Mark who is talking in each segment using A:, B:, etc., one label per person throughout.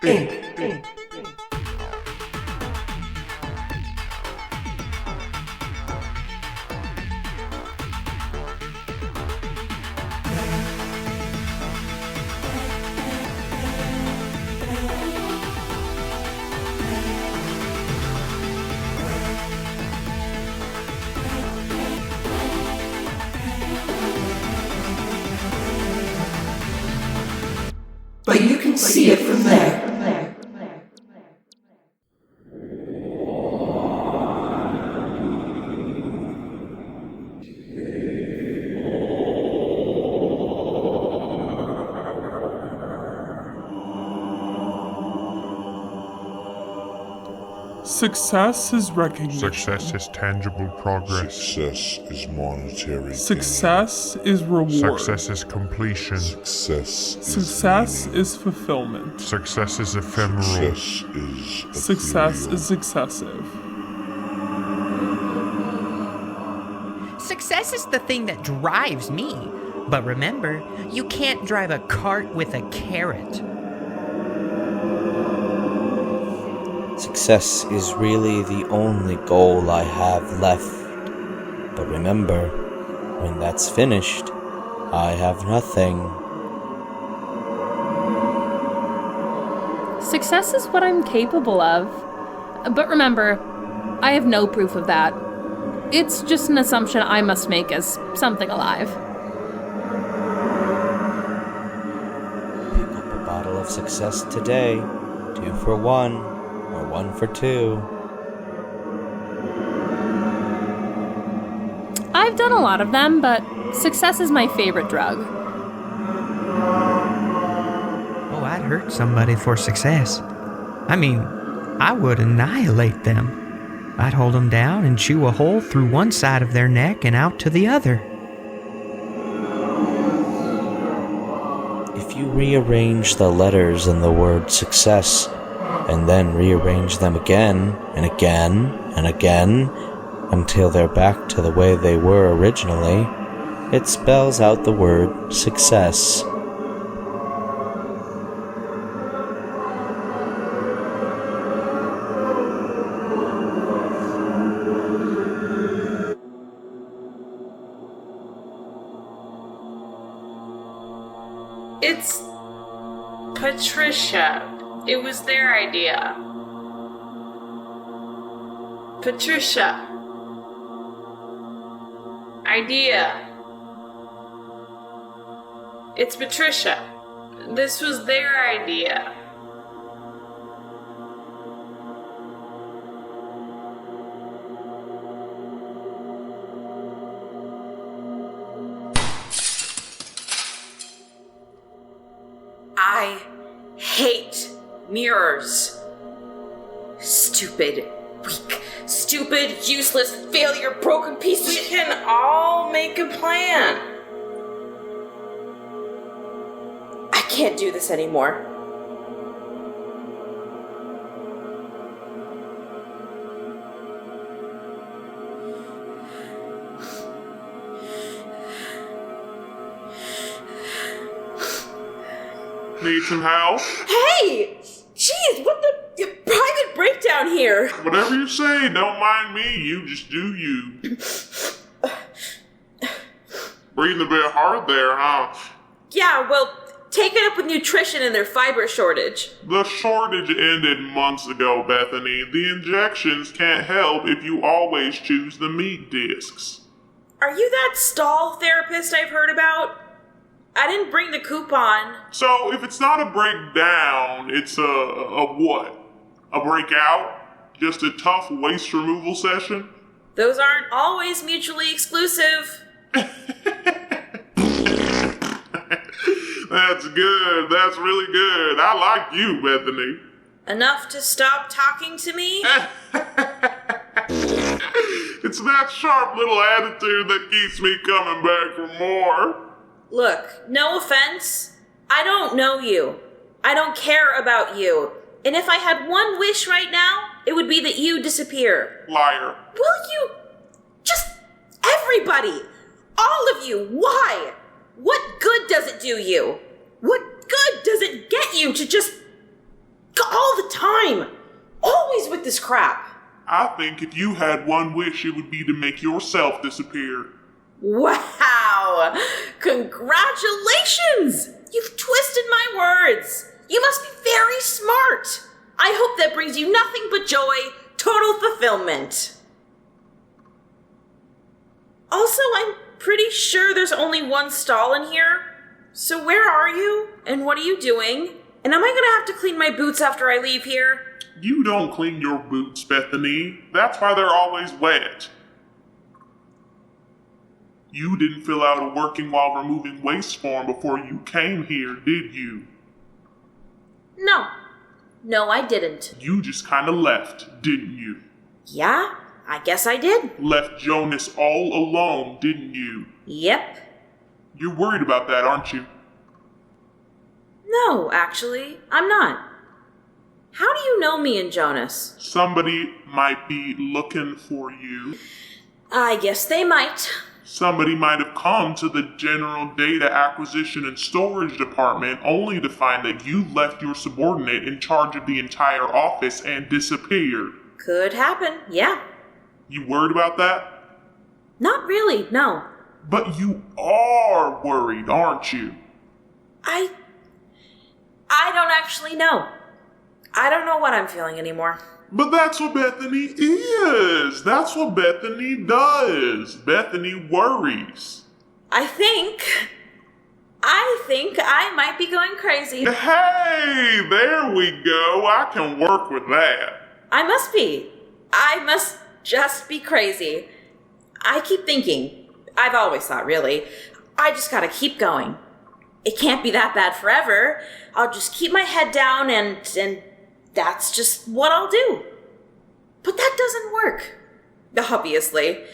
A: Inc. But you can see it from there.
B: Success is recognition.
C: Success is tangible progress.
D: Success is monetary.
B: Success is reward.
C: Success is completion.
B: Success is fulfillment.
C: Success is ephemeral.
B: Success is excessive.
E: Success is the thing that drives me. But remember, you can't drive a cart with a carrot.
F: Success is really the only goal I have left. But remember, when that's finished, I have nothing.
G: Success is what I'm capable of. But remember, I have no proof of that. It's just an assumption I must make as something alive.
F: Pick up a bottle of success today. 2 for 1. Or 1 for 2.
G: I've done a lot of them, but success is my favorite drug.
E: Oh, I'd hurt somebody for success. I mean, I would annihilate them. I'd hold them down and chew a hole through one side of their neck and out to the other.
F: If you rearrange the letters in the word success, and then rearrange them again, and again, and again, until they're back to the way they were originally, it spells out the word success.
H: It's Patricia. It was their idea. Patricia. Idea. It's Patricia. This was their idea. I hate mirrors. Stupid, weak, stupid, useless, failure, broken pieces. We can all make a plan. I can't do this anymore.
C: Need some help?
H: Hey! Jeez, what the private breakdown here?
C: Whatever you say, don't mind me. You just do you. Breathing a bit hard there, huh?
H: Yeah, well, take it up with nutrition and their fiber shortage.
C: The shortage ended months ago, Bethany. The injections can't help if you always choose the meat discs.
H: Are you that stall therapist I've heard about? I didn't bring the coupon.
C: So, if it's not a breakdown, it's a what? A breakout? Just a tough waste removal session?
H: Those aren't always mutually exclusive.
C: That's good. That's really good. I like you, Bethany.
H: Enough to stop talking to me?
C: It's that sharp little attitude that keeps me coming back for more.
H: Look, no offense. I don't know you. I don't care about you. And if I had one wish right now, it would be that you disappear.
C: Liar.
H: Will you? Just everybody. All of you. Why? What good does it do you? What good does it get you to just go time! Always with this crap!
C: I think if you had one wish, it would be to make yourself disappear.
H: Wow! Congratulations! You've twisted my words! You must be very smart! I hope that brings you nothing but joy, total fulfillment. Also, I'm pretty sure there's only one stall in here. So where are you? And what are you doing? And am I gonna have to clean my boots after I leave here?
C: You don't clean your boots, Bethany. That's why they're always wet. You didn't fill out a working while removing waste form before you came here, did you?
H: No, I didn't.
C: You just kind of left, didn't you?
H: Yeah, I guess I did.
C: Left Jonas all alone, didn't you?
H: Yep.
C: You're worried about that, aren't you?
H: No, actually, I'm not. How do you know me and Jonas?
C: Somebody might be looking for you.
H: I guess they might.
C: Somebody might have come to the General Data Acquisition and Storage Department only to find that you left your subordinate in charge of the entire office and disappeared.
H: Could happen, yeah.
C: You worried about that?
H: Not really, no.
C: But you are worried, aren't you?
H: I don't actually know. I don't know what I'm feeling anymore.
C: But that's what Bethany is. That's what Bethany does. Bethany worries.
H: I think I might be going crazy.
C: Hey, there we go. I can work with that.
H: I must be. I must just be crazy. I keep thinking. I've always thought, really. I just gotta keep going. It can't be that bad forever. I'll just keep my head down and that's just what I'll do. But that doesn't work. Obviously.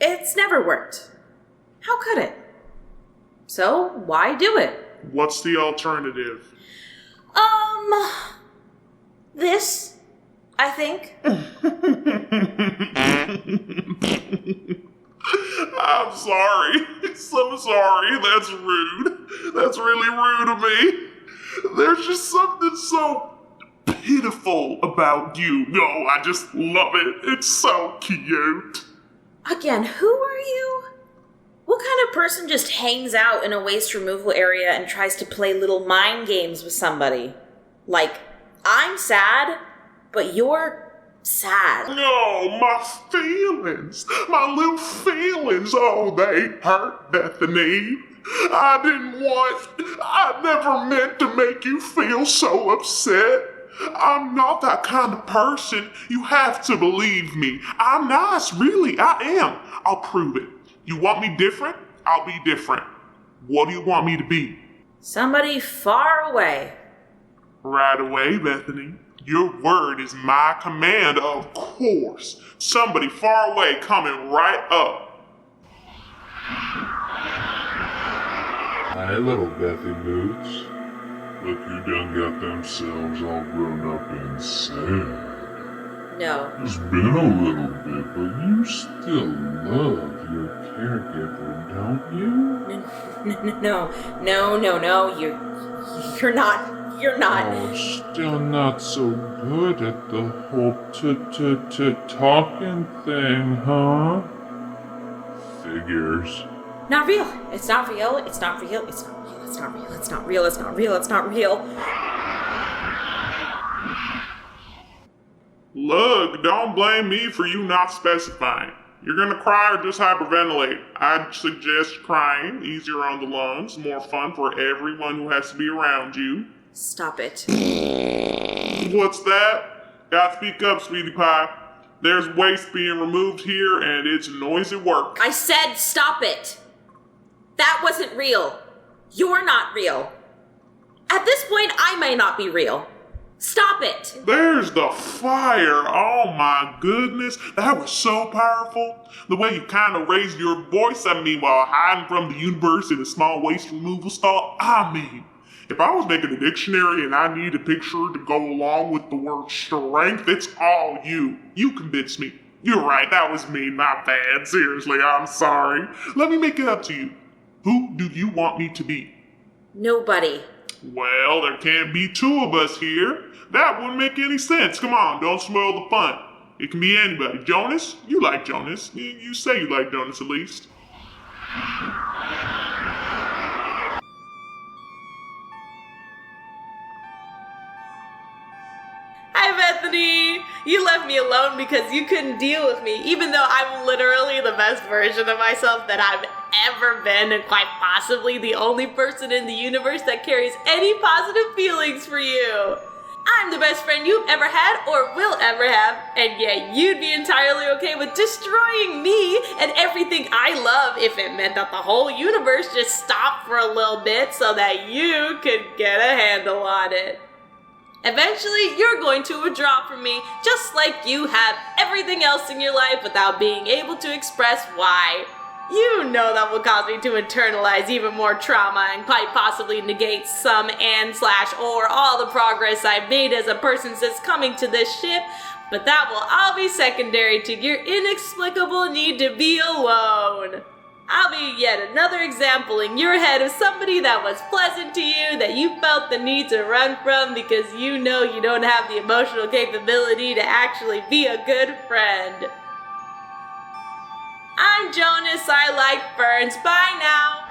H: It's never worked. How could it? So, why do it?
C: What's the alternative?
H: This, I think.
C: I'm sorry. So sorry. That's rude. That's really rude of me. There's just something so pitiful about you. No, I just love it. It's so cute.
H: Again, who are you? What kind of person just hangs out in a waste removal area and tries to play little mind games with somebody? Like, I'm sad, but you're sad.
C: No, my feelings. My little feelings. Oh, they hurt, Bethany. I never meant to make you feel so upset. I'm not that kind of person. You have to believe me. I'm nice, really, I am. I'll prove it. You want me different? I'll be different. What do you want me to be?
H: Somebody far away.
C: Right away, Bethany. Your word is my command, of course. Somebody far away coming right up.
D: Hi, little Bethy Boots. Look who done got themselves all grown up and sad.
H: No.
D: It's been a little bit, but you still love your caregiver, don't you?
H: No. You're not.
D: Oh, still not so good at the whole talking thing, huh? Figures.
H: Not real. It's not real. It's not real. It's not real. It's not real. It's not real. It's not real. It's not real.
C: Look, don't blame me for you not specifying. You're gonna cry or just hyperventilate. I'd suggest crying, easier on the lungs, more fun for everyone who has to be around you.
H: Stop it.
C: What's that? Gotta speak up, sweetie pie. There's waste being removed here and it's noisy work.
H: I said stop it. That wasn't real. You're not real. At this point, I may not be real. Stop it!
C: There's the fire! Oh my goodness, that was so powerful. The way you kind of raised your voice at me while hiding from the universe in a small waste removal stall. I mean, if I was making a dictionary and I needed a picture to go along with the word strength, it's all you. You convinced me. You're right, that was me, my bad. Seriously, I'm sorry. Let me make it up to you. Who do you want me to be?
H: Nobody.
C: Well, there can't be two of us here. That wouldn't make any sense. Come on, don't spoil the fun. It can be anybody. Jonas? You like Jonas. You say you like Jonas at least.
H: Hi, Bethany! You left me alone because you couldn't deal with me, even though I'm literally the best version of myself that I've ever been, and quite possibly the only person in the universe that carries any positive feelings for you. I'm the best friend you've ever had or will ever have, and yet you'd be entirely okay with destroying me and everything I love if it meant that the whole universe just stopped for a little bit so that you could get a handle on it. Eventually, you're going to withdraw from me, just like you have everything else in your life without being able to express why. You know that will cause me to internalize even more trauma and quite possibly negate some and/or all the progress I've made as a person since coming to this ship, but that will all be secondary to your inexplicable need to be alone. I'll be yet another example in your head of somebody that was pleasant to you, that you felt the need to run from because you know you don't have the emotional capability to actually be a good friend. I'm Jonas, I like ferns. Bye now.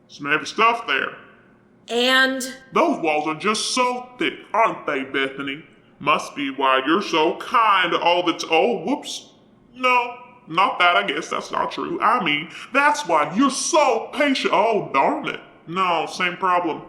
C: Some heavy stuff there.
H: And?
C: Those walls are just so thick, aren't they, Bethany? Must be why you're so kind all the time. Oh, whoops. No, not that, I guess that's not true. I mean, that's why you're so patient. Oh, darn it. No, same problem.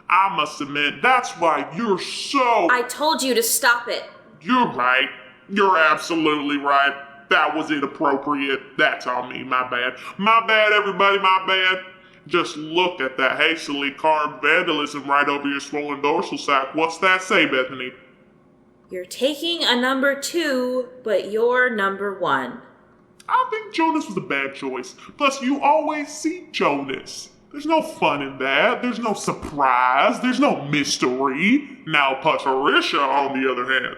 C: I must admit, that's why you're so...
H: I told you to stop it.
C: You're right. You're absolutely right. That was inappropriate. That's on me, my bad. My bad, everybody, my bad. Just look at that hastily carved vandalism right over your swollen dorsal sac. What's that say, Bethany?
H: You're taking a number 2, but you're number 1.
C: I think Jonas was a bad choice. Plus, you always see Jonas. There's no fun in that. There's no surprise. There's no mystery. Now, Patricia, on the other hand.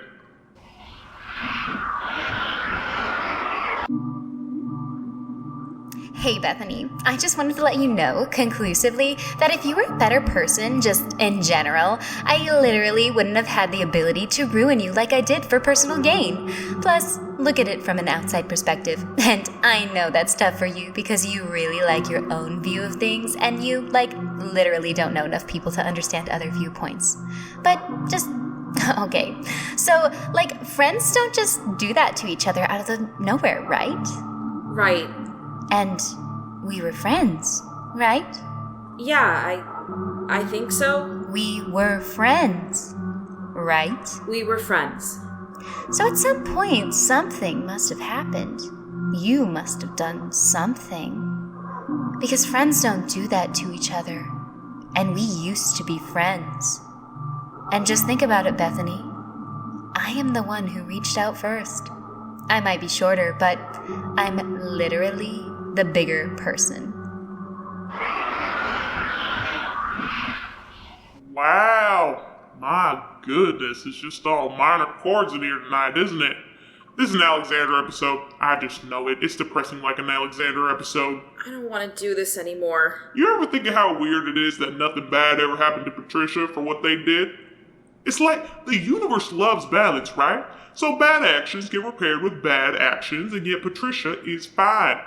I: Hey Bethany, I just wanted to let you know, conclusively, that if you were a better person, just in general, I literally wouldn't have had the ability to ruin you like I did for personal gain. Plus, look at it from an outside perspective, and I know that's tough for you because you really like your own view of things, and you, literally don't know enough people to understand other viewpoints. But just... okay, so, friends don't just do that to each other out of the nowhere, right?
H: Right.
I: And we were friends, right?
H: Yeah, I think so.
I: We were friends, right?
H: We were friends.
I: So at some point, something must have happened. You must have done something. Because friends don't do that to each other. And we used to be friends. And just think about it, Bethany. I am the one who reached out first. I might be shorter, but I'm literally the bigger person.
C: Wow. My goodness, it's just all minor chords in here tonight, isn't it? This is an Alexander episode. I just know it. It's depressing like an Alexander episode.
H: I don't want to do this anymore.
C: You ever think of how weird it is that nothing bad ever happened to Patricia for what they did? It's like the universe loves balance, right? So bad actions get repaired with bad actions, and yet Patricia is fine.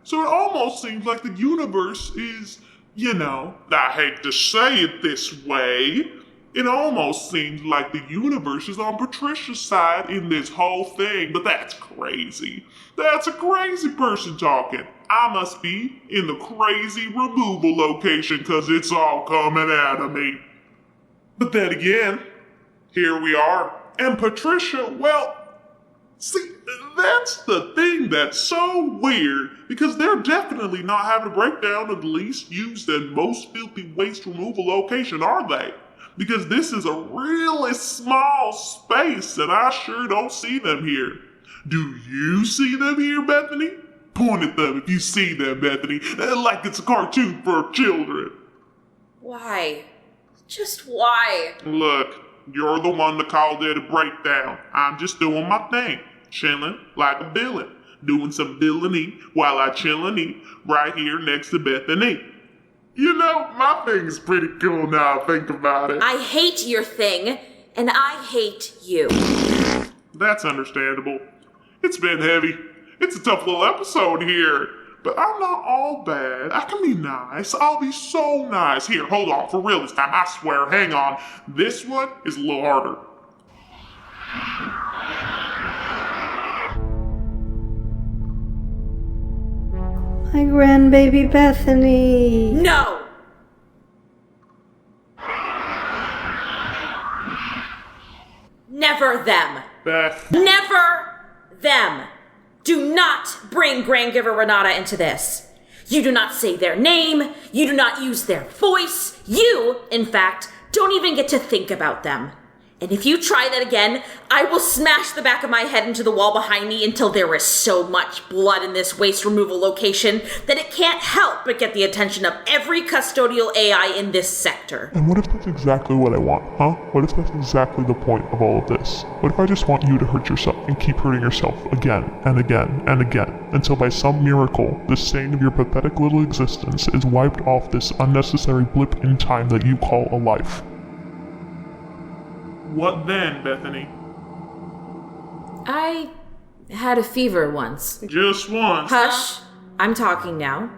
C: So it almost seems like the universe is, I hate to say it this way, it almost seems like the universe is on Patricia's side in this whole thing, but that's crazy. That's a crazy person talking. I must be in the crazy removal location because it's all coming out of me. But then again, here we are. And Patricia, well, see, that's the thing that's so weird, because they're definitely not having a breakdown of the least used and most filthy waste removal location, are they? Because this is a really small space, and I sure don't see them here. Do you see them here, Bethany? Point at them if you see them, Bethany, like it's a cartoon for children.
H: Why? Just why?
C: Look, you're the one that called it a breakdown. I'm just doing my thing, chilling like a villain. doing some villainy while I chillin' right here next to Bethany. You know, my thing's pretty cool now I think about it.
H: I hate your thing, and I hate you.
C: That's understandable. It's been heavy. It's a tough little episode here. But I'm not all bad. I can be nice. I'll be so nice. Here, hold on. For real this time. I swear. Hang on. This one is a little harder.
J: My grandbaby Bethany.
H: No! Never them.
C: Beth.
H: Never them. Do not bring Grandgiver Renata into this. You do not say their name. You do not use their voice. You, in fact, don't even get to think about them. And if you try that again, I will smash the back of my head into the wall behind me until there is so much blood in this waste removal location that it can't help but get the attention of every custodial AI in this sector.
C: And what if that's exactly what I want, huh? What if that's exactly the point of all of this? What if I just want you to hurt yourself and keep hurting yourself again and again and again until by some miracle the stain of your pathetic little existence is wiped off this unnecessary blip in time that you call a life? What then, Bethany?
H: I had a fever once.
C: Just once.
H: Hush, I'm talking now.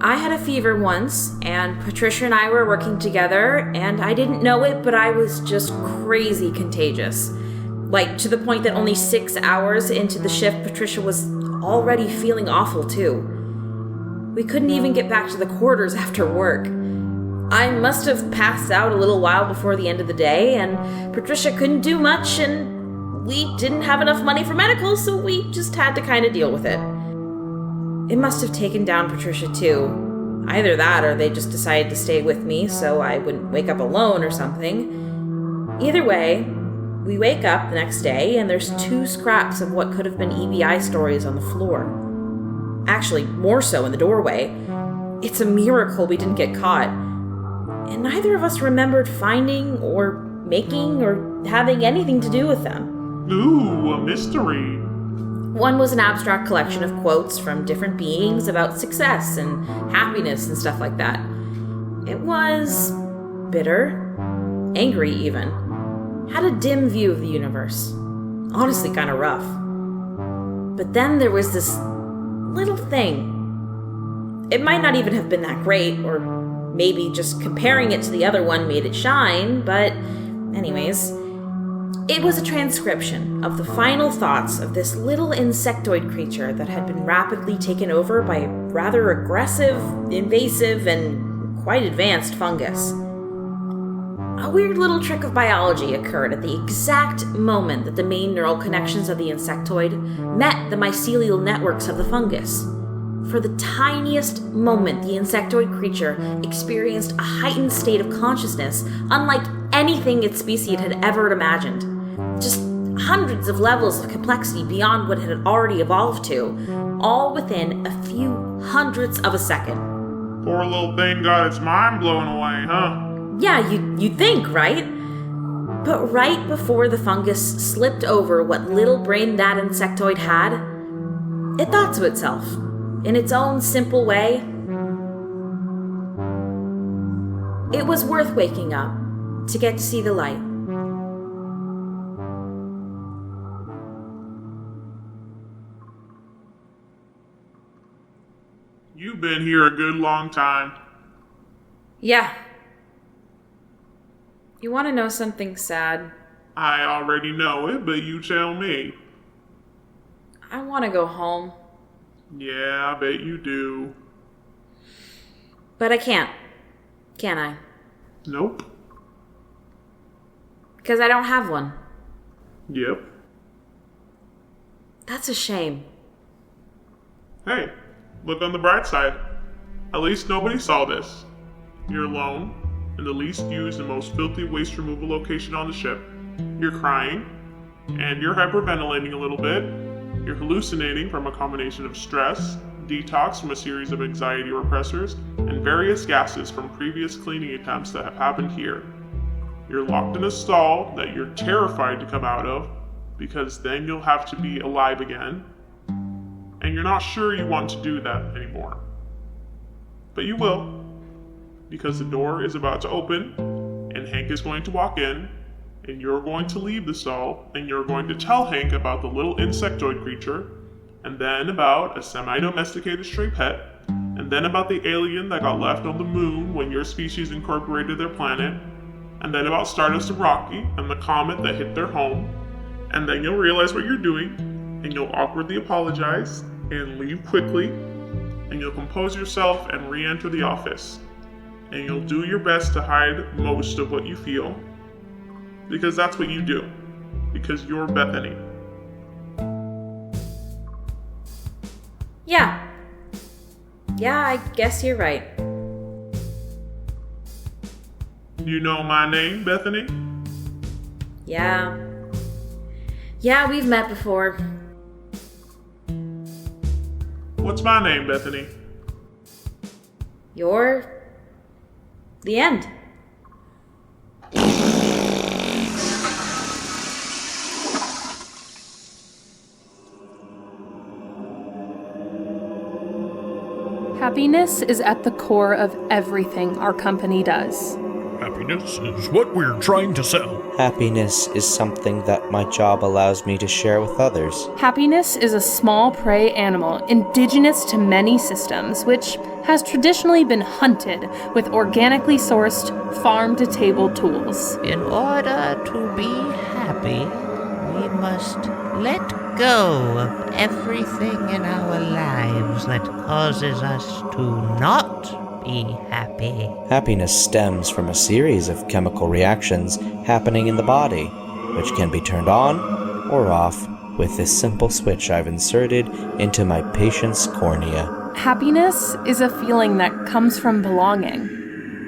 H: I had a fever once, and Patricia and I were working together, and I didn't know it, but I was just crazy contagious. Like, to the point that only 6 hours into the shift, Patricia was already feeling awful, too. We couldn't even get back to the quarters after work. I must have passed out a little while before the end of the day, and Patricia couldn't do much, and we didn't have enough money for medical, so we just had to kind of deal with it. It must have taken down Patricia, too. Either that, or they just decided to stay with me so I wouldn't wake up alone or something. Either way, we wake up the next day, and there's 2 scraps of what could have been EBI stories on the floor. Actually, more so in the doorway. It's a miracle we didn't get caught. And neither of us remembered finding or making or having anything to do with them.
C: Ooh, a mystery.
H: One was an abstract collection of quotes from different beings about success and happiness and stuff like that. It was bitter, angry even. Had a dim view of the universe. Honestly, kind of rough. But then there was this little thing. It might not even have been that great, or maybe just comparing it to the other one made it shine, but anyways, it was a transcription of the final thoughts of this little insectoid creature that had been rapidly taken over by a rather aggressive, invasive, and quite advanced fungus. A weird little trick of biology occurred at the exact moment that the main neural connections of the insectoid met the mycelial networks of the fungus. For the tiniest moment, the insectoid creature experienced a heightened state of consciousness, unlike anything its species had ever imagined. Just hundreds of levels of complexity beyond what it had already evolved to, all within a few hundredths of a second.
C: Poor little thing got its mind blown away, huh?
H: Yeah, you'd think, right? But right before the fungus slipped over what little brain that insectoid had, it thought to itself, in its own simple way, it was worth waking up to get to see the light.
C: You've been here a good long time.
H: Yeah. You want to know something sad?
C: I already know it, but you tell me.
H: I want to go home.
C: Yeah, I bet you do.
H: But I can't. Can I?
C: Nope.
H: Because I don't have one.
C: Yep.
H: That's a shame.
C: Hey, look on the bright side. At least nobody saw this. You're alone, in the least used and most filthy waste removal location on the ship. You're crying, and you're hyperventilating a little bit. You're hallucinating from a combination of stress, detox from a series of anxiety repressors, and various gases from previous cleaning attempts that have happened here. You're locked in a stall that you're terrified to come out of, because then you'll have to be alive again. and you're not sure you want to do that anymore. But you will, because the door is about to open, and Hank is going to walk in, and you're going to leave the stall, and you're going to tell Hank about the little insectoid creature, and then about a semi-domesticated stray pet, and then about the alien that got left on the moon when your species incorporated their planet, and then about Stardust and Rocky and the comet that hit their home, and then you'll realize what you're doing, and you'll awkwardly apologize, and leave quickly, and you'll compose yourself and re-enter the office, and you'll do your best to hide most of what you feel, because that's what you do, because you're Bethany.
H: Yeah, I guess you're right.
C: You know my name, Bethany?
H: Yeah, we've met before.
C: What's my name, Bethany?
H: You're the end.
G: Happiness is at the core of everything our company does.
K: Happiness is what we're trying to sell.
F: Happiness is something that my job allows me to share with others.
G: Happiness is a small prey animal indigenous to many systems, which has traditionally been hunted with organically sourced farm-to-table tools.
L: In order to be happy, we must let go of everything in our lives that causes us to not be happy.
F: Happiness stems from a series of chemical reactions happening in the body, which can be turned on or off with this simple switch I've inserted into my patient's cornea.
G: Happiness is a feeling that comes from belonging.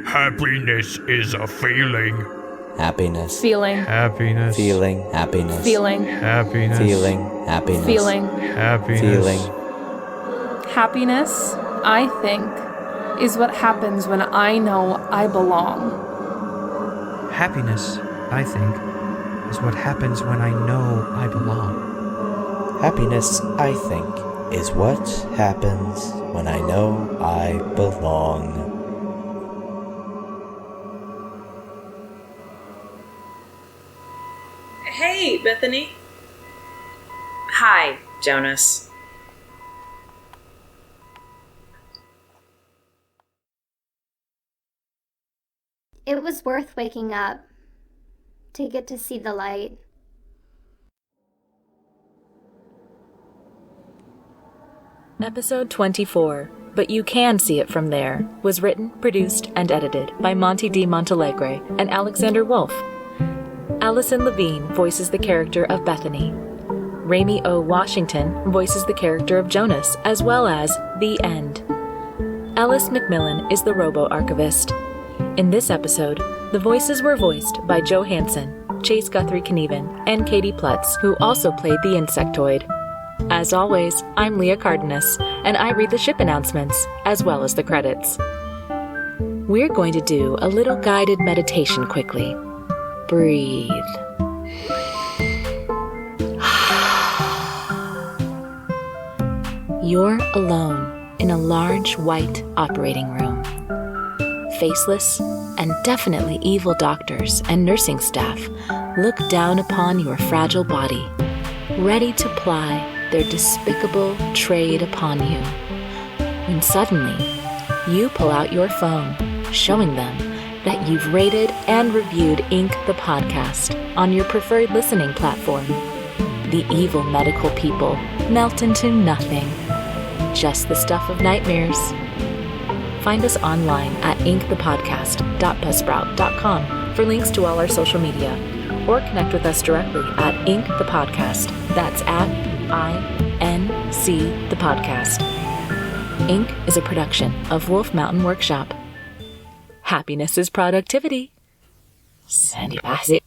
K: Happiness is a feeling.
F: Happiness.
G: Feeling.
E: Happiness.
F: Feeling. Happiness.
G: Feeling.
E: Happiness.
F: Feeling. Happiness.
G: Feeling.
E: Happiness.
F: Feeling.
G: Happiness, I think, is what happens when I know I belong.
E: Happiness, I think, is what happens when I know I belong.
F: Happiness, I think, is what happens when I know I belong.
H: Hey, Bethany. Hi, Jonas.
M: It was worth waking up to get to see the light.
N: Episode 24, But You Can See It From There, was written, produced, and edited by Monte D. Monteleagre and Alexander Wolfe. Allyson Levine voices the character of Bethany. Raimy O. Washington voices the character of Jonas, as well as The End. Ellis MacMillan is the Robo-Archivist. In this episode, the voices were voiced by Joe Hanson, Chase Guthrie Knueven, and Katie Ploetz, who also played the Insectoid. As always, I'm Leah Cardenas, and I read the ship announcements, as well as the credits. We're going to do a little guided meditation quickly. Breathe. You're alone in a large white operating room. Faceless and definitely evil doctors and nursing staff look down upon your fragile body, ready to ply their despicable trade upon you. When suddenly, you pull out your phone, showing them that you've rated and reviewed Ink the podcast on your preferred listening platform. The evil medical people melt into nothing. Just the stuff of nightmares. Find us online at inkthepodcast.buzzsprout.com for links to all our social media, or connect with us directly at Ink the Podcast. That's at INC the Podcast. Ink is a production of Wolf Mountain Workshop. Happiness is productivity. Sandy Bassett.